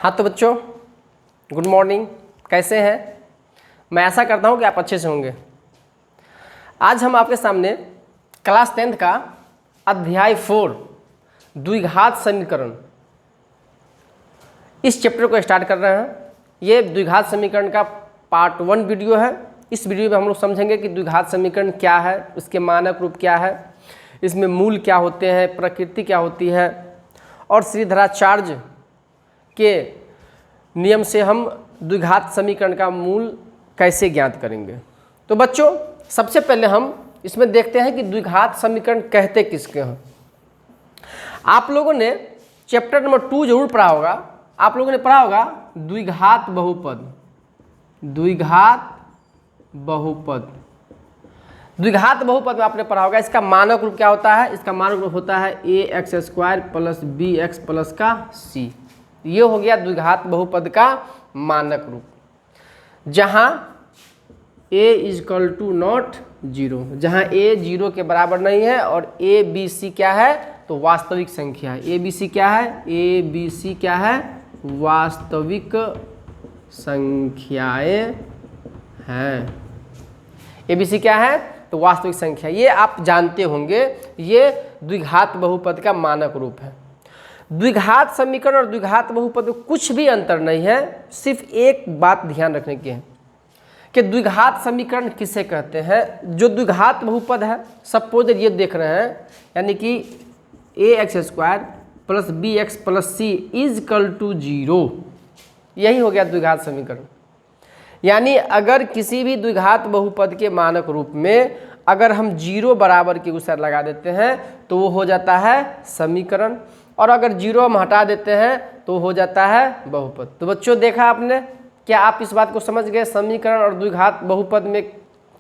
हाँ तो बच्चों, गुड मॉर्निंग। कैसे हैं? मैं ऐसा करता हूँ कि आप अच्छे से होंगे। आज हम आपके सामने क्लास 10th का अध्याय 4 द्विघात समीकरण इस चैप्टर को स्टार्ट कर रहे हैं। ये द्विघात समीकरण का पार्ट 1 वीडियो है। इस वीडियो में हम लोग समझेंगे कि द्विघात समीकरण क्या है, उसके मानक रूप क्या है, इसमें मूल क्या होते हैं, प्रकृति क्या होती है और श्रीधराचार्य के नियम से हम द्विघात समीकरण का मूल कैसे ज्ञात करेंगे। तो बच्चों, सबसे पहले हम इसमें देखते हैं कि द्विघात समीकरण कहते किसके हैं। आप लोगों ने चैप्टर नंबर 2 जरूर पढ़ा होगा। आप लोगों ने पढ़ा होगा द्विघात बहुपद। द्विघात बहुपद में आपने पढ़ा होगा। इसका मानक रूप क्या होता है? इसका मानक रूप होता है ax² प्लस bx प्लस का c। ये हो गया द्विघात बहुपद का मानक रूप, जहाँ a = नॉट 0, जहाँ a 0 के बराबर नहीं है और a b c क्या है? तो वास्तविक संख्या है। a b c क्या है? a b c क्या है? वास्तविक संख्याएं हैं। a b c क्या है? तो वास्तविक संख्या। ये आप जानते होंगे, ये द्विघात बहुपद का मानक रूप है। द्विघात समीकरण और द्विघात बहुपद में कुछ भी अंतर नहीं है। सिर्फ एक बात ध्यान रखने की है कि द्विघात समीकरण किसे कहते हैं। जो द्विघात बहुपद है, सपोज ये देख रहे हैं, यानी कि ax² plus bx plus c = 0, यही हो गया द्विघात समीकरण। यानी अगर किसी भी द्विघात बहुपद के मानक रूप में अगर हम 0 बराबर की उसर लगा देते हैं तो वो हो जाता है समीकरण, और अगर 0 हम हटा देते हैं तो हो जाता है बहुपद। तो बच्चों, देखा आपने? क्या आप इस बात को समझ गए? समीकरण और द्विघात बहुपद में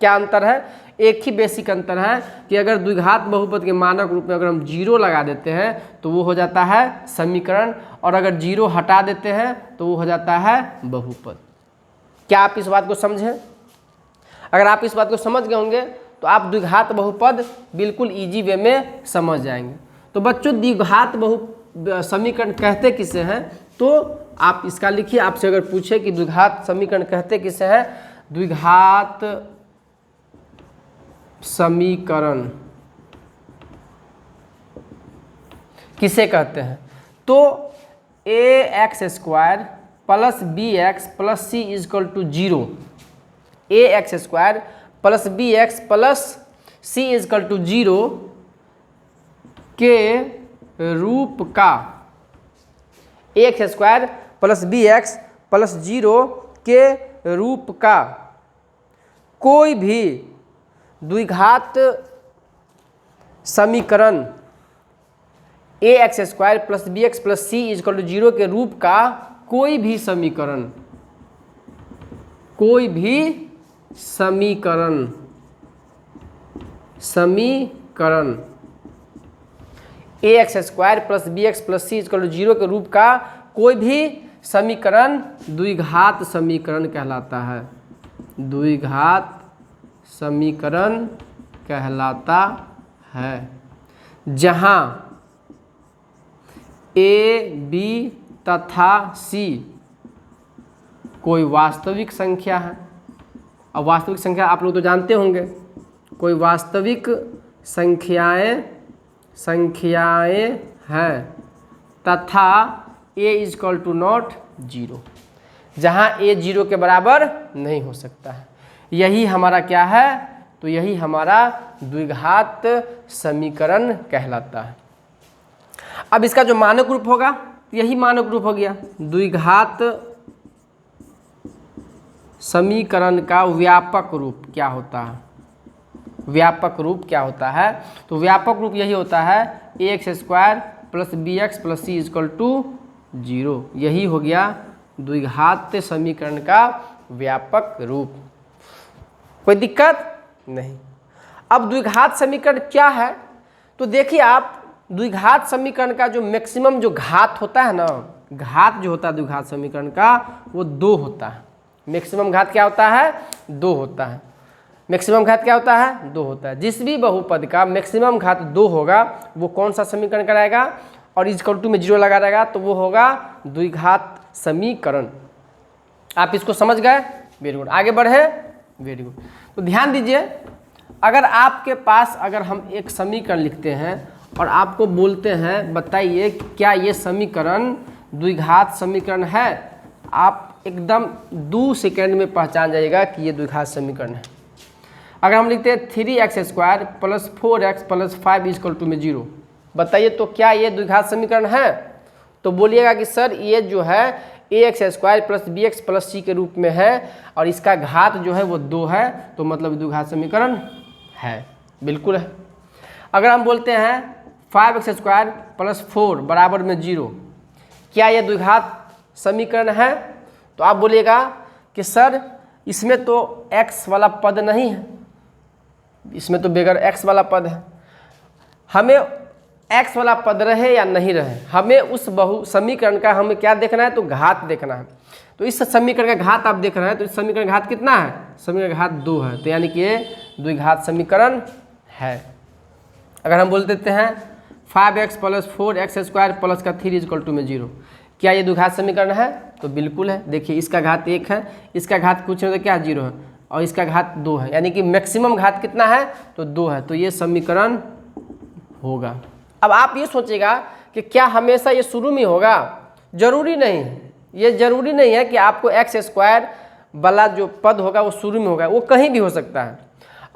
क्या अंतर है? एक ही बेसिक अंतर है कि अगर द्विघात बहुपद के मानक रूप में अगर हम 0 लगा देते हैं तो वो हो जाता है समीकरण, और अगर 0 हटा देते हैं तो वो हो जाता है बहुपद। क्या आप इस बात को समझें? अगर आप इस बात को समझ गए होंगे तो आप द्विघात बहुपद बिल्कुल इजी वे में समझ जाएंगे। तो बच्चों, द्विघात समीकरण कहते किसे हैं? तो आप इसका लिखिए। आपसे अगर पूछे कि द्विघात समीकरण कहते किसे हैं, द्विघात समीकरण किसे कहते हैं, तो ax² plus bx plus c = 0, ax² plus bx plus c = 0 के रूप का, ax² प्लस bx प्लस 0 के रूप का कोई भी द्विघात समीकरण, ax² plus bx plus c = 0 के रूप का कोई भी समीकरण, ax² plus bx plus c = 0 के रूप का कोई भी समीकरण द्विघात समीकरण कहलाता है। द्विघात समीकरण कहलाता है, जहाँ a, b तथा c कोई वास्तविक संख्या है। अब वास्तविक संख्या आप लोग तो जानते होंगे, कोई वास्तविक संख्याएं हैं तथा a = नॉट 0, जहाँ a 0 के बराबर नहीं हो सकता है। यही हमारा क्या है? तो यही हमारा द्विघात समीकरण कहलाता है। अब इसका जो मानक रूप होगा, यही मानक रूप हो गया। द्विघात समीकरण का व्यापक रूप क्या होता है? व्यापक रूप क्या होता है? तो व्यापक रूप यही होता है ax² plus bx plus c = 0। यही हो गया द्विघात समीकरण का व्यापक रूप। कोई दिक्कत नहीं। अब द्विघात समीकरण क्या है? तो देखिए आप, द्विघात समीकरण का जो मैक्सिमम जो घात होता है ना, घात जो होता है द्विघात समीकरण का, वो 2 होता है। मैक्सिमम घात क्या होता है? 2 होता है। मैक्सिमम घात क्या होता है? 2 होता है। जिस भी बहुपद का मैक्सिमम घात 2 होगा वो कौन सा समीकरण कराएगा? और इक्वल टू में 0 लगा रहेगा तो वो होगा द्विघात समीकरण। आप इसको समझ गए, वेरी गुड। आगे बढ़े, वेरी गुड। तो ध्यान दीजिए, अगर आपके पास अगर हम एक समीकरण लिखते हैं और आपको बोलते हैं बताइए क्या ये समीकरण द्विघात समीकरण है, आप एकदम 2 सेकेंड में पहचान जाइएगा कि ये द्विघात समीकरण है। अगर हम लिखते हैं 3x² + 4x + 5 इक्वल टू में 0, बताइए तो क्या ये द्विघात समीकरण है? तो बोलिएगा कि सर ये जो है ax² + bx + c के रूप में है और इसका घात जो है वो 2 है, तो मतलब द्विघात समीकरण है, बिल्कुल है। अगर हम बोलते हैं 5x² + 4 बराबर में 0, क्या ये द्विघात समीकरण है? तो आप बोलिएगा कि सर इसमें तो x वाला पद नहीं है, इसमें तो बगैर x वाला पद है, हमें x वाला पद रहे या नहीं रहे, हमें उस समीकरण का हमें क्या देखना है? तो घात देखना है। तो इस समीकरण का घात आप देख रहे हैं, तो इस समीकरण का घात कितना है? समीकरण का घात 2 है, तो यानी कि ये द्विघात समीकरण है। अगर हम बोल देते हैं 5x + 4x² + 3 इक्वल टू में 0, क्या ये द्विघात समीकरण है? तो बिल्कुल है। देखिए इसका घात 1 है, इसका घात कुछ नहीं तो क्या 0 है, और इसका घात 2 है, यानी कि मैक्सिमम घात कितना है? तो 2 है, तो ये समीकरण होगा। अब आप ये सोचेगा कि क्या हमेशा ये शुरू में होगा? जरूरी नहीं है, ये जरूरी नहीं है कि आपको x² वाला जो पद होगा वो शुरू में होगा, वो कहीं भी हो सकता है।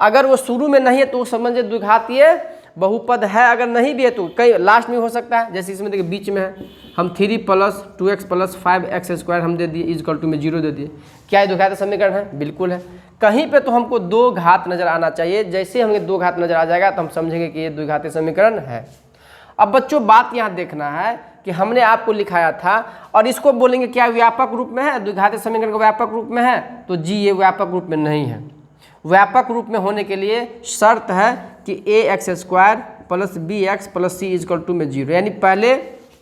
अगर वो शुरू में नहीं है तो समझिए द्विघातीय बहुपद है, अगर नहीं भी है तो कहीं लास्ट में हो सकता है। जैसे इसमें देखिए बीच में है, हम 3 + 2x + 5x² हम दे दिए इक्वल टू में 0 दे दिए, क्या ये द्विघात समीकरण है? बिल्कुल है। कहीं पे तो हमको 2 घात नजर आना चाहिए, जैसे हमें 2 घात नजर आ जाएगा तो हम समझेंगे कि ये द्विघातीय समीकरण है। अब बच्चों बात यहाँ देखना है कि हमने आपको लिखाया था और इसको बोलेंगे क्या व्यापक रूप में है? द्विघातीय समीकरण का व्यापक रूप में है? तो जी ये व्यापक रूप में नहीं है। व्यापक रूप में होने के लिए शर्त है कि ax² + bx + c equal to में 0, यानी पहले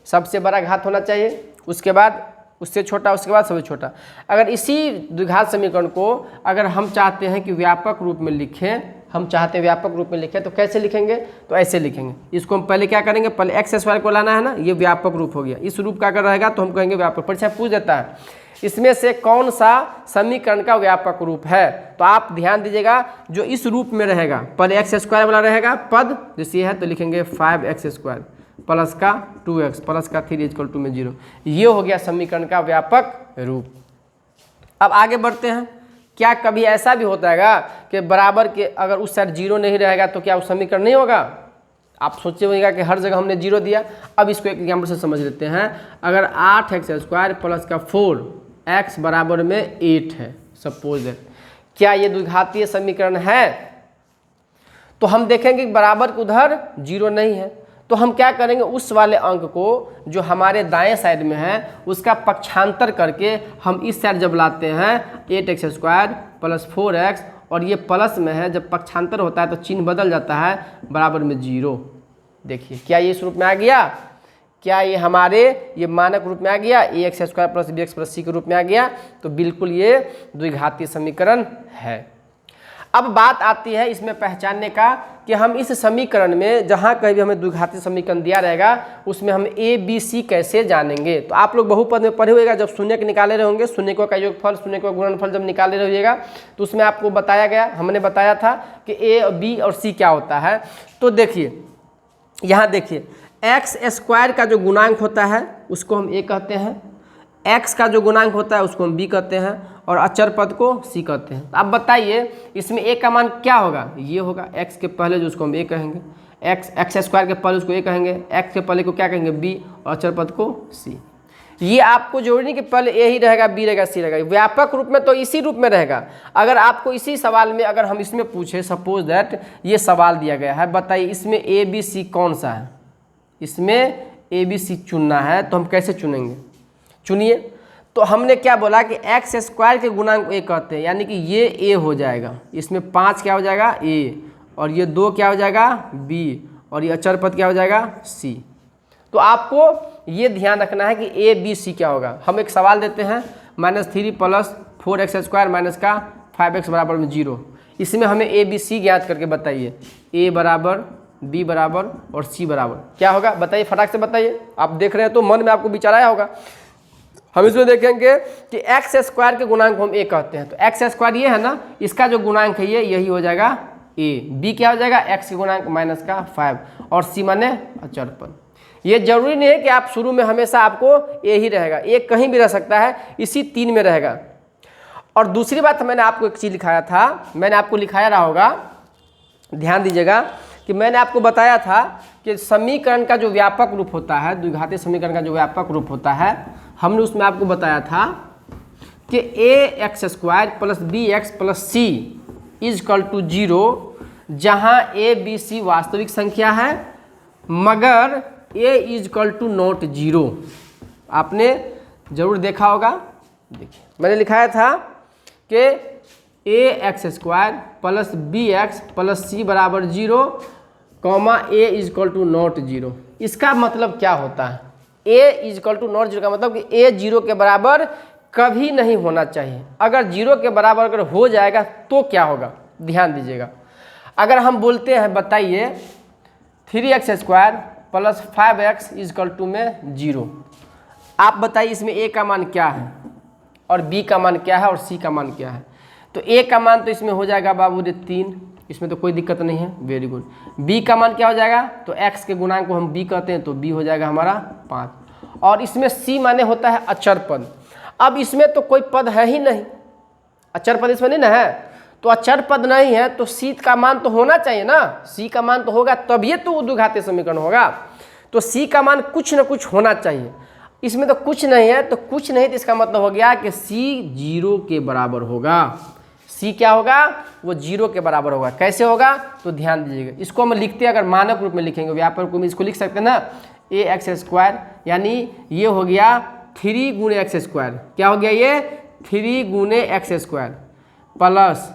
सबसे बड़ा घात होना चाहिए, उसके बाद उससे छोटा, उसके बाद सबसे छोटा। अगर इसी द्विघात समीकरण को अगर हम चाहते हैं कि व्यापक रूप में लिखें, हम चाहते हैं व्यापक रूप में लिखें, तो कैसे लिखेंगे? तो ऐसे लिखेंगे। इसको हम पहले क्या करेंगे? पहले x² को लाना है ना, ये व्यापक रूप हो गया। इस रूप का अगर रहेगा तो हम कहेंगे व्यापक। परीक्षा पूछ देता है इसमें से कौन सा समीकरण का व्यापक रूप है, तो आप ध्यान दीजिएगा जो इस रूप में रहेगा, पहले x² वाला रहेगा पद, जैसे है तो लिखेंगे 5x² प्लस का 2x प्लस का 3 इक्वल टू में 0, ये हो गया समीकरण का व्यापक रूप। अब आगे बढ़ते हैं। क्या कभी ऐसा भी होता है कि बराबर के अगर उस साइड 0 नहीं रहेगा तो क्या वो समीकरण नहीं होगा? आप सोचे होगा कि हर जगह हमने 0 दिया। अब इसको एक एग्जाम्पल से समझ लेते हैं। अगर 8x² प्लस का 4x बराबर में 8 है, सपोज दैट, क्या ये द्विघातीय समीकरण है? तो हम देखेंगे कि बराबर के उधर 0 नहीं है, तो हम क्या करेंगे? उस वाले अंक को जो हमारे दाएं साइड में है उसका पक्षांतर करके हम इस साइड जब लाते हैं 8x² प्लस 4x, और ये प्लस में है, जब पक्षांतर होता है तो चिन्ह बदल जाता है, बराबर में 0। देखिए क्या ये इस रूप में आ गया? क्या ये हमारे ये मानक रूप में आ गया? ax² plus bx plus c के रूप में आ गया, तो बिल्कुल ये द्विघातीय समीकरण है। अब बात आती है इसमें पहचानने का कि हम इस समीकरण में जहाँ कहीं भी हमें द्विघातीय समीकरण दिया रहेगा उसमें हम a b c कैसे जानेंगे। तो आप लोग बहुपद में पढ़े होगा, जब शून्य के निकाले रहेंगे, शून्य का योगफल, शून्य का गुणनफल जब निकाले रहिएगा तो उसमें आपको बताया गया, हमने बताया था कि a, b और c क्या होता है। तो देखिए यहाँ देखिए x² का जो गुणांक होता है उसको हम a कहते हैं, x का जो गुणांक होता है उसको हम b कहते हैं, और अचर पद को c कहते हैं। अब बताइए इसमें a का मान क्या होगा? ये होगा x के पहले जो उसको हम a कहेंगे, x² के पहले उसको a कहेंगे, x के पहले को क्या कहेंगे? b, और अचर पद को c। ये आपको जरूरी नहीं कि पहले a ही रहेगा, b रहेगा, c रहेगा। व्यापक रूप में तो इसी रूप में रहेगा। अगर आपको इसी सवाल में अगर हम इसमें पूछे, सपोज दैट ये सवाल दिया गया है, बताइए इसमें a b c कौन सा है? इसमें a b c चुनना है, तो हम कैसे चुनेंगे? चुनिए। तो हमने क्या बोला कि x² के गुणांक a कहते हैं, यानी कि ये a हो जाएगा, इसमें 5 क्या हो जाएगा? a, और ये 2 क्या हो जाएगा? b, और ये अचर पद क्या हो जाएगा? c। तो आपको ये ध्यान रखना है कि a b c क्या होगा। हम एक सवाल देते हैं, -3 प्लस 4x² माइनस का 5x बराबर में 0, इसमें हमें a b c ज्ञात करके बताइए। a बराबर बी बराबर और सी बराबर क्या होगा बताइए, फटाक से बताइए। आप देख रहे हैं तो मन में आपको विचार आया होगा। हम इसमें देखेंगे कि एक्स स्क्वायर के गुणांक को हम ए कहते हैं, तो एक्स स्क्वायर ये है ना, इसका जो गुणांक है ये यही हो जाएगा ए। बी क्या हो जाएगा, एक्स के गुणांक माइनस का 5 और सी माने अचर पद। ये जरूरी नहीं है कि आप शुरू में हमेशा आपको ए ही रहेगा, ए कहीं भी रह सकता है, इसी 3 में रहेगा। और दूसरी बात मैंने आपको एक चीज़ लिखाया था, मैंने आपको लिखाया रहा होगा, ध्यान दीजिएगा कि मैंने आपको बताया था कि समीकरण का जो व्यापक रूप होता है, द्विघातीय समीकरण का जो व्यापक रूप होता है, हमने उसमें आपको बताया था कि A X square plus B X plus C is equal to 0, जहाँ ए बी सी वास्तविक संख्या है मगर A is equal to not 0। आपने जरूर देखा होगा। देखिए मैंने लिखाया था कि A X square plus B X plus C बराबर 0, comma A is equal to not 0। इसका मतलब क्या होता है, A is equal to not 0 का मतलब कि ए 0 के बराबर कभी नहीं होना चाहिए। अगर 0 के बराबर अगर हो जाएगा तो क्या होगा, ध्यान दीजिएगा। अगर हम बोलते हैं बताइए 3x square plus 5x is equal to में 0, आप बताइए इसमें a का मान क्या है और b का मान क्या है और c का मान क्या है। तो a का मान तो इसमें हो जाएगा बाबू रे 3, इसमें तो कोई दिक्कत नहीं है, वेरी गुड। b का मान क्या हो जाएगा, तो x के गुणांक को हम b कहते हैं तो b हो जाएगा हमारा 5। और इसमें c माने होता है अचर पद। अब इसमें तो कोई पद है ही नहीं, अचर पद इसमें नहीं ना है, तो अचर पद नहीं है तो c का मान तो होना चाहिए ना, c का मान तो होगा तभी तो द्विघातीय समीकरण होगा। तो c का मान कुछ ना कुछ होना चाहिए, इसमें तो कुछ नहीं है, तो कुछ नहीं तो इसका मतलब हो गया कि c 0 के बराबर होगा। c क्या होगा, वो 0 के बराबर होगा। कैसे होगा, तो ध्यान दीजिएगा, इसको हम लिखते हैं, अगर मानक रूप में लिखेंगे व्यापक रूप में इसको लिख सकते हैं ना, ए एक्स स्क्वायर, यानी ये हो गया 3 गुणे एक्स स्क्वायर, क्या हो गया ये 3 गुणे एक्स स्क्वायर प्लस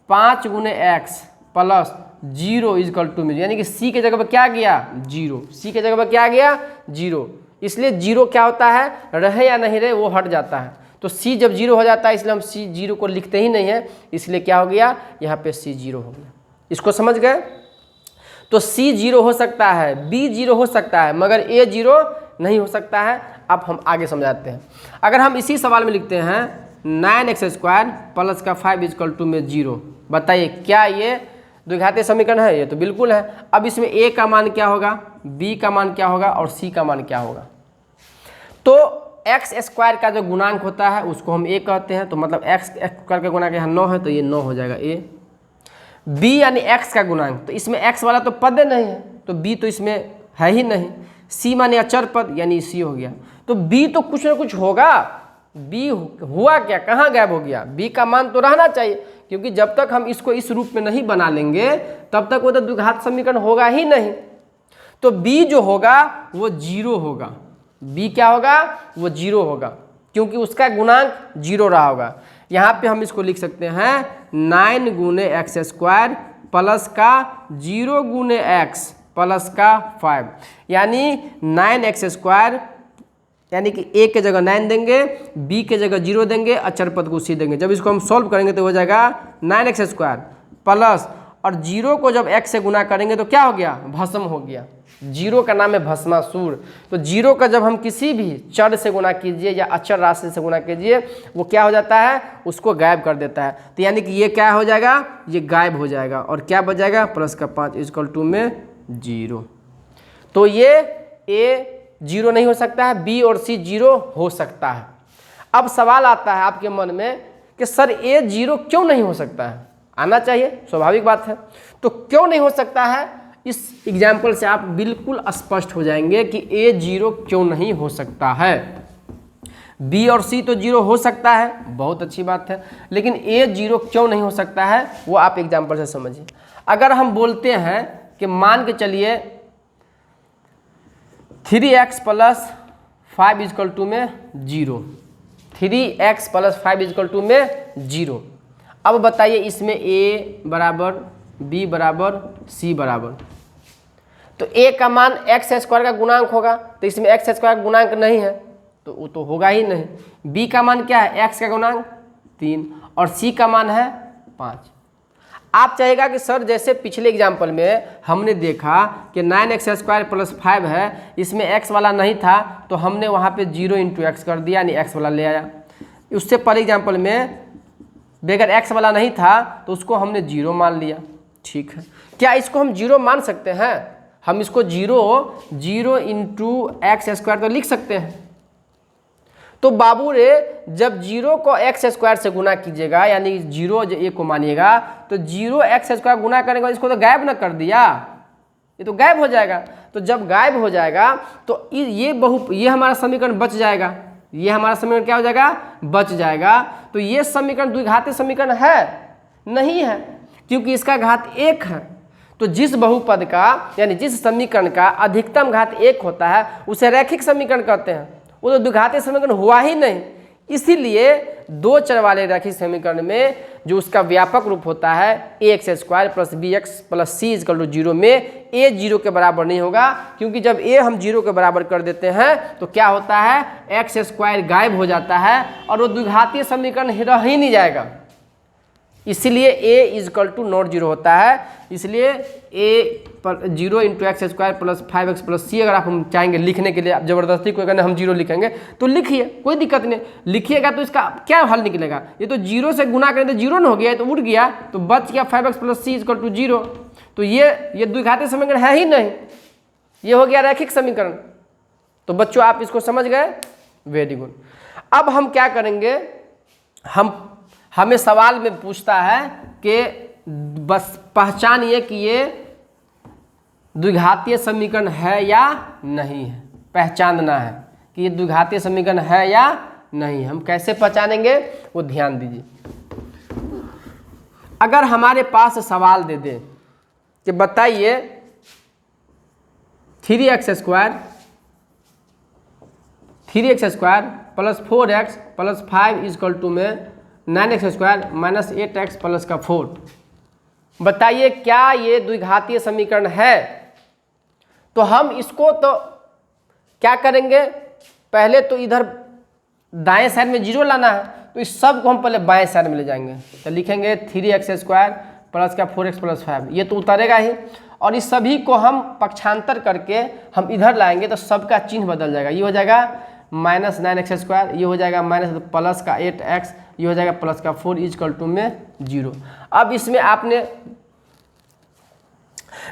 5 गुणे X plus 0 is equal to में, यानी कि c के जगह पर क्या गया 0, c के जगह पर क्या गया 0। इसलिए 0 क्या होता है, रहे या नहीं रहे वो हट जाता है। तो c जब 0 हो जाता है इसलिए हम c 0 को लिखते ही नहीं है, इसलिए क्या हो गया यहाँ पे c 0 हो गया। इसको समझ गए। तो c 0 हो सकता है, b 0 हो सकता है, मगर a 0 नहीं हो सकता है। अब हम आगे समझाते हैं। अगर हम इसी सवाल में लिखते हैं 9x स्क्वायर प्लस का 5 इज इक्वल टू में 0, बताइए क्या ये द्विघातीय समीकरण है, ये तो बिल्कुल है। अब इसमें a का मान क्या होगा, b का मान क्या होगा और c का मान क्या होगा। तो एक्स स्क्वायर का जो गुणांक होता है उसको हम a कहते हैं, तो मतलब एक्स स्क्वायर का गुणांक यहाँ 9 है तो ये 9 हो जाएगा a। b यानी x का गुणांक, तो इसमें x वाला तो पद नहीं है तो b तो इसमें है ही नहीं। c माने अचर पद यानी c हो गया, तो b तो कुछ ना कुछ होगा। b हुआ क्या, कहाँ गायब हो गया, b का मान तो रहना चाहिए, क्योंकि जब तक हम इसको इस रूप में नहीं बना लेंगे तब तक वो तो द्विघात समीकरण होगा ही नहीं। तो b जो होगा वो 0 होगा, b क्या होगा वो 0 होगा, क्योंकि उसका गुणांक 0 रहा होगा। यहाँ पे हम इसको लिख सकते हैं 9 गुने एक्स स्क्वायर प्लस का 0 गुने एक्स प्लस का 5, यानी 9x स्क्वायर, यानी कि a के जगह 9 देंगे, b के जगह 0 देंगे, अचर पद को c देंगे। जब इसको हम सॉल्व करेंगे तो हो जाएगा 9x स्क्वायर प्लस, और 0 को जब x से गुना करेंगे तो क्या हो गया, भस्म हो गया। 0 का नाम है भस्मासुर। तो 0 का जब हम किसी भी चर से गुना कीजिए या अचर राशि से गुना कीजिए वो क्या हो जाता है, उसको गायब कर देता है। तो यानी कि ये क्या हो जाएगा, ये गायब हो जाएगा और क्या बच जाएगा प्लस का 5 इज इक्वल टू में 0। तो ये a 0 नहीं हो सकता है, b और c 0 हो सकता है। अब सवाल आता है आपके मन में कि सर a 0 क्यों नहीं हो सकता है, आना चाहिए, स्वाभाविक बात है। तो क्यों नहीं हो सकता है, इस एग्जाम्पल से आप बिल्कुल स्पष्ट हो जाएंगे कि a 0 क्यों नहीं हो सकता है। b और c तो 0 हो सकता है, बहुत अच्छी बात है, लेकिन a 0 क्यों नहीं हो सकता है वो आप एग्जाम्पल से समझिए। अगर हम बोलते हैं कि मान के चलिए 3x plus 5 is equal to में 0, 3x plus 5 is equal to में 0। अब बताइए इसमें a बराबर, b बराबर, c बराबर, तो a का मान एक्स स्क्वायर का गुणांक होगा, तो इसमें एक्स स्क्वायर का गुणांक नहीं है तो वो तो होगा ही नहीं। b का मान क्या है, x का गुणांक 3 और c का मान है 5। आप चाहेगा कि सर जैसे पिछले एग्जाम्पल में हमने देखा कि 9x² + 5 है, इसमें x वाला नहीं था तो हमने वहाँ पे 0 × x कर दिया, यानी x वाला ले आया। उससे पहले एग्जाम्पल में बगैर x वाला नहीं था तो उसको हमने 0 मान लिया। ठीक है, क्या इसको हम 0 मान सकते हैं? हम इसको 0 × x² तो लिख सकते हैं। तो बाबू रे जब 0 को x² से गुना कीजिएगा, यानी 0 a को मानिएगा, तो 0x² गुना करने के बाद इसको तो गायब ना कर दिया, ये तो गायब हो जाएगा। तो जब गायब हो जाएगा तो ये हमारा समीकरण बच जाएगा। ये हमारा समीकरण क्या हो जाएगा? बच जाएगा। तो ये समीकरण द्विघातीय समीकरण है? नहीं है, क्योंकि इसका घात 1 है। तो जिस बहुपद का यानी जिस समीकरण का अधिकतम घात 1 होता है उसे रैखिक समीकरण कहते हैं, वो तो द्विघातीय समीकरण हुआ ही नहीं। इसीलिए 2 चर वाले रैखिक समीकरण में जो उसका व्यापक रूप होता है ax² + bx + c = 0 में a 0 के बराबर नहीं होगा, क्योंकि जब a हम 0 के बराबर कर देते हैं तो क्या होता है, x² गायब हो जाता है और वो द्विघातीय समीकरण रह ही नहीं जाएगा। इसलिए a = नॉट 0 होता है। इसलिए a 0 × x² + 5x + c अगर आप हम चाहेंगे लिखने के लिए, आप जबरदस्ती कोई कहना हम 0 लिखेंगे तो लिखिए, कोई दिक्कत नहीं। लिखिएगा तो इसका क्या हल निकलेगा? ये तो 0 से गुना करें तो 0 न हो गया, तो उड़ गया, तो बच गया 5x + c = 0। तो ये द्विघातीय समीकरण है ही नहीं, ये हो गया रैखिक समीकरण। तो बच्चों आप इसको समझ गए? Very good. अब हम क्या करेंगे, हमें सवाल में पूछता है कि बस पहचानिए कि ये द्विघातीय समीकरण है या नहीं है। पहचानना है कि ये द्विघातीय समीकरण है या नहीं। हम कैसे पहचानेंगे वो ध्यान दीजिए। अगर हमारे पास सवाल दे दे कि बताइए 3x² + 4x + 5 = में 9x² - 8x + 4, बताइए क्या ये द्विघातीय समीकरण है? तो हम इसको तो क्या करेंगे, पहले तो इधर दाएं साइड में 0 लाना है, तो इस सब को हम पहले बाएं साइड में ले जाएंगे। तो लिखेंगे 3x² + 4x + 5, ये तो उतरेगा ही, और इस सभी को हम पक्षांतर करके हम इधर लाएंगे तो सबका चिन्ह बदल जाएगा। ये हो जाएगा -9x², ये हो जाएगा +8x, ये हो जाएगा +4 = में 0। अब इसमें आपने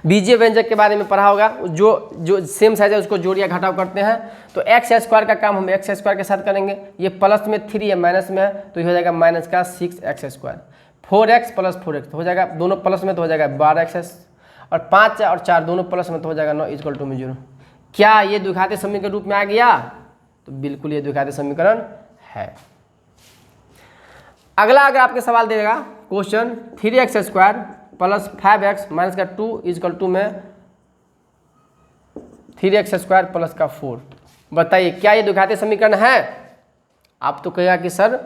बीजीय व्यंजक के बारे में पढ़ा होगा, जो सेम साइज है उसको जोड़ या घटाव करते हैं। तो x² का काम हम x² के साथ करेंगे। ये प्लस में 3 है, माइनस में है, तो ये हो जाएगा -6x²। 4x + 4x तो हो जाएगा, दोनों प्लस में तो हो जाएगा 12x, और 5 और 4 दोनों प्लस में तो हो जाएगा 9 = में 0। क्या ये द्विघातीय समीकरण के रूप में आ गया? तो बिल्कुल ये द्विघातीय समीकरण है। अगला अगर आपके सवाल देगा क्वेश्चन 3x² + 5x - 2 = में 3x² + 4, बताइए क्या ये द्विघातीय समीकरण है? आप तो कहेगा कि सर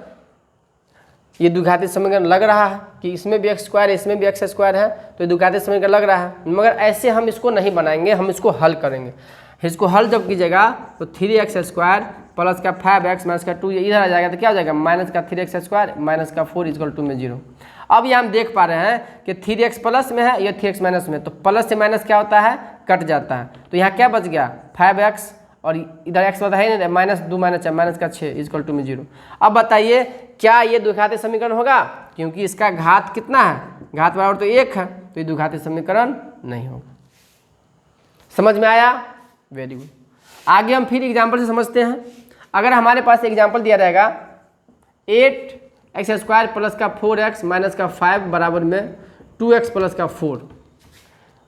ये द्विघातीय समीकरण लग रहा है कि इसमें भी x² है, इसमें भी x² है, तो ये द्विघातीय समीकरण लग रहा है, मगर ऐसे हम इसको नहीं बनाएंगे, हम इसको हल करेंगे। इसको हल जब कीजिएगा तो 3x² + 5x - 2 ये इधर आ जाएगा, तो क्या हो जाएगा -3x² - 4 = में 0। अब ये हम देख पा रहे हैं कि 3x प्लस में है, ये 3x माइनस में, तो प्लस से माइनस क्या होता है, कट जाता है। तो यहाँ क्या बच गया 5x, और इधर x बता है नहीं, -2 -6 = में 0। अब बताइए क्या ये द्विघातीय समीकरण होगा? क्योंकि इसका घात कितना है, घात बराबर तो 1 है, तो ये द्विघातीय समीकरण नहीं होगा। समझ में आया? Very good. आगे हम फिर एग्जाम्पल से समझते हैं। अगर हमारे पास एग्जाम्पल दिया रहेगा 8x² + 4x - 5 बराबर में 2x + 4,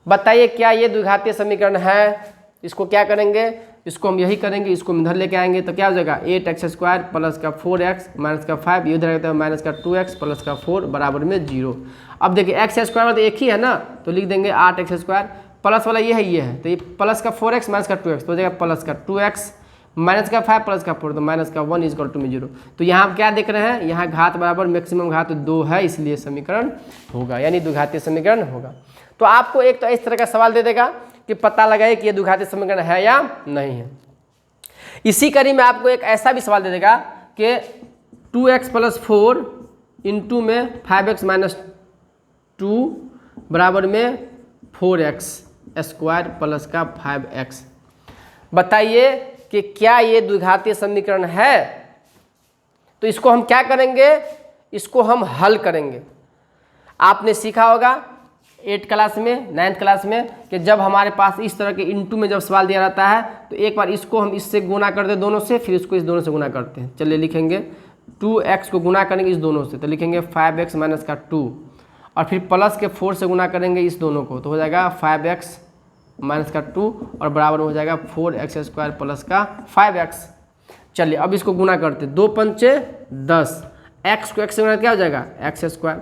बताइए क्या ये द्विघातीय समीकरण है? इसको क्या करेंगे, इसको हम यही करेंगे, इसको हम इधर लेके आएंगे, तो क्या हो जाएगा 8x² + 4x - 5, ये उधर रहता है -2x + 4 बराबर में 0। अब देखिए x² तो एक ही है ना, तो लिख देंगे 8x², प्लस वाला ये है, तो ये प्लस का 4x - 2x तो हो जाएगा प्लस का 2x -5 + 4 तो -1 = में 0। तो यहाँ आप क्या देख रहे हैं, यहाँ घात बराबर मैक्सिमम घात 2 है, इसलिए समीकरण होगा, यानी द्विघातीय समीकरण होगा। तो आपको एक तो इस तरह का सवाल दे देगा कि पता लगाए कि ये द्विघातीय समीकरण है या नहीं है। इसी कड़ी में आपको एक ऐसा भी सवाल दे देगा कि 2x + 4 * में 5x - 2 बराबर में 4x स्क्वायर प्लस का 5x। बताइए कि क्या ये द्विघातीय समीकरण है? तो इसको हम क्या करेंगे, इसको हम हल करेंगे। आपने सीखा होगा 8 क्लास में, 9th क्लास में कि जब हमारे पास इस तरह के इनटू में जब सवाल दिया रहता है तो एक बार इसको हम इससे गुना कर दे दोनों से, फिर इसको इस दोनों से गुना करते हैं। चलिए लिखेंगे 2x को गुना करेंगे इस दोनों से तो लिखेंगे 5x माइनस का 2, और फिर प्लस के 4 से गुना करेंगे इस दोनों को तो हो जाएगा 5x माइनस का 2 और बराबर हो जाएगा 4x स्क्वायर प्लस का 5x। चलिए अब इसको गुना करते, 2 पंचे 10, x को x से गुना क्या हो जाएगा x स्क्वायर,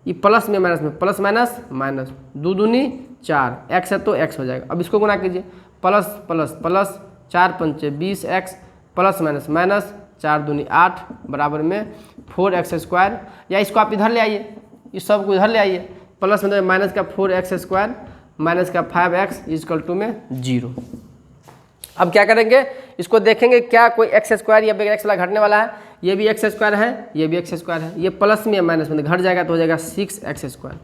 ये प्लस में माइनस में प्लस माइनस माइनस, 2 दूनी 4, x है तो x हो जाएगा। अब इसको गुना कीजिए, प्लस प्लस प्लस 4 पंचे 20x प्लस माइनस माइनस 4 दूनी 8 बराबर में 4x स्क्वायर, या इसको आप इधर ले आइए, इस सब को इधर ले आइए, प्लस में माइनस का 4x स्क्वायर माइनस का 5x इक्वल टू में 0। अब क्या करेंगे, इसको देखेंगे क्या कोई x स्क्वायर या बगैर x वाला घटने वाला है, ये भी x स्क्वायर है, ये भी x स्क्वायर है, ये प्लस में या माइनस में घट जाएगा तो हो जाएगा 6x स्क्वायर,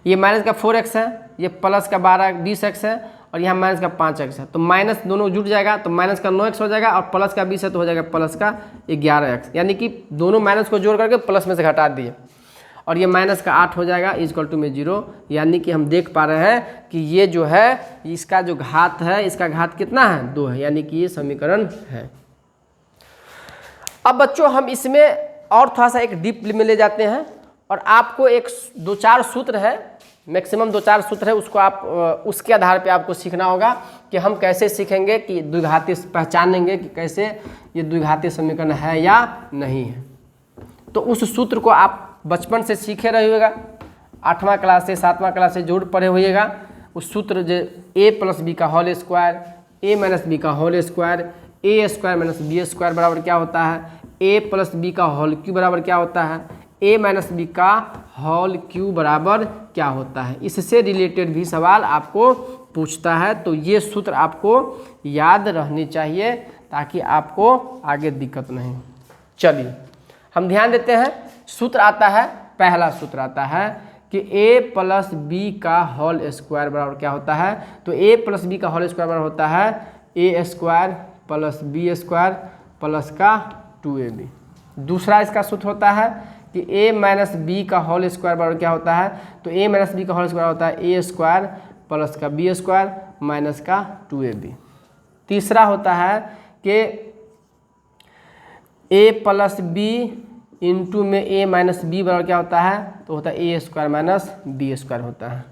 ये माइनस का 4x है, ये प्लस का 20x है और यहाँ माइनस का 5x है, तो माइनस दोनों जुट जाएगा तो माइनस का 9x हो जाएगा और प्लस का 20 है तो हो जाएगा प्लस का 11x, यानी कि दोनों माइनस को जोड़ करके प्लस में से घटा दिए, और ये माइनस का 8 हो जाएगा इक्वल टू में 0। यानी कि हम देख पा रहे हैं कि ये जो है इसका जो घात है, इसका घात कितना है 2 है, यानी कि ये समीकरण है। अब बच्चों हम इसमें और थोड़ा सा एक डीप में ले जाते हैं और आपको एक 2-4 सूत्र है, मैक्सिमम 2-4 सूत्र है, उसको आप उसके आधार पे आपको सीखना होगा कि हम कैसे सीखेंगे कि द्विघातीय पहचानेंगे कि कैसे ये द्विघातीय समीकरण है या नहीं है। तो उस सूत्र को आप बचपन से सीखे रहिएगा, 8वां क्लास से 7वां क्लास से जरूर पढ़े होइएगा। उस सूत्र जो a प्लस बी का whole square, a minus B का whole square, a square minus B square बराबर क्या होता है, a प्लस बी का होल क्यू बराबर क्या होता है, a माइनस बी का होल क्यू बराबर क्या होता है। इससे रिलेटेड भी सवाल आपको पूछता है, तो ये सूत्र आपको याद रहनी चाहिए ताकि आपको आगे दिक्कत नहीं हो। चलिए हम ध्यान देते हैं, सूत्र आता है, पहला सूत्र आता है कि a प्लस बी का होल स्क्वायर बराबर क्या होता है, तो a प्लस बी का होल स्क्वायर बराबर होता है a square plus B square plus का 2ab। दूसरा इसका सूत्र होता है कि a माइनस बी का होल स्क्वायर बराबर क्या होता है, तो a माइनस बी का होल स्क्वायर होता है a स्क्वायर प्लस का बी स्क्वायर माइनस का 2ab। तीसरा होता है कि a प्लस बी इंटू में a माइनस बी बराबर क्या होता है, तो होता है a square minus B square होता है।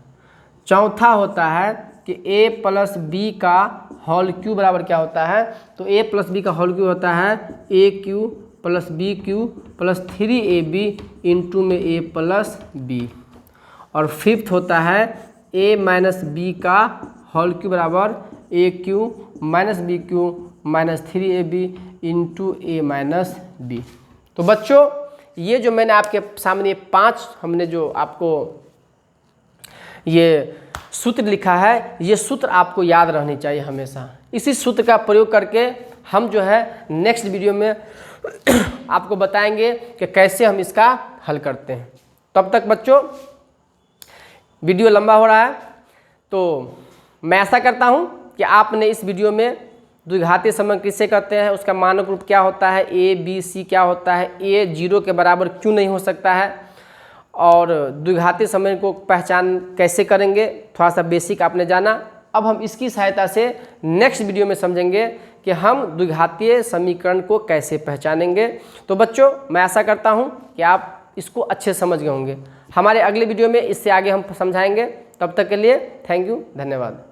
चौथा होता है कि a प्लस बी का होल क्यू बराबर क्या होता है, तो a प्लस बी का होल क्यू होता है a cube plus B cube plus 3ab into में a प्लस बी। और फिफ्थ होता है a माइनस बी का होल क्यू बराबर a cube minus B cube minus 3ab into a minus B. तो बच्चों ये जो मैंने आपके सामने 5 हमने जो आपको ये सूत्र लिखा है, ये सूत्र आपको याद रहनी चाहिए हमेशा। इसी सूत्र का प्रयोग करके हम जो है नेक्स्ट वीडियो में आपको बताएंगे कि कैसे हम इसका हल करते हैं। तब तक बच्चों वीडियो लंबा हो रहा है, तो मैं आशा करता हूँ कि आपने इस वीडियो में द्विघातीय समीकरण किसे कहते हैं, उसका मानक रूप क्या होता है, a b c क्या होता है, a 0 के बराबर क्यों नहीं हो सकता है, और द्विघातीय समीकरण को पहचान कैसे करेंगे, थोड़ा सा बेसिक आपने जाना। अब हम इसकी सहायता से नेक्स्ट वीडियो में समझेंगे कि हम द्विघातीय समीकरण को कैसे पहचानेंगे। तो बच्चों मैं आशा करता हूँ कि आप इसको अच्छे से समझ गए होंगे। हमारे अगले वीडियो में इससे आगे हम समझाएंगे। तब तक के लिए थैंक यू, धन्यवाद।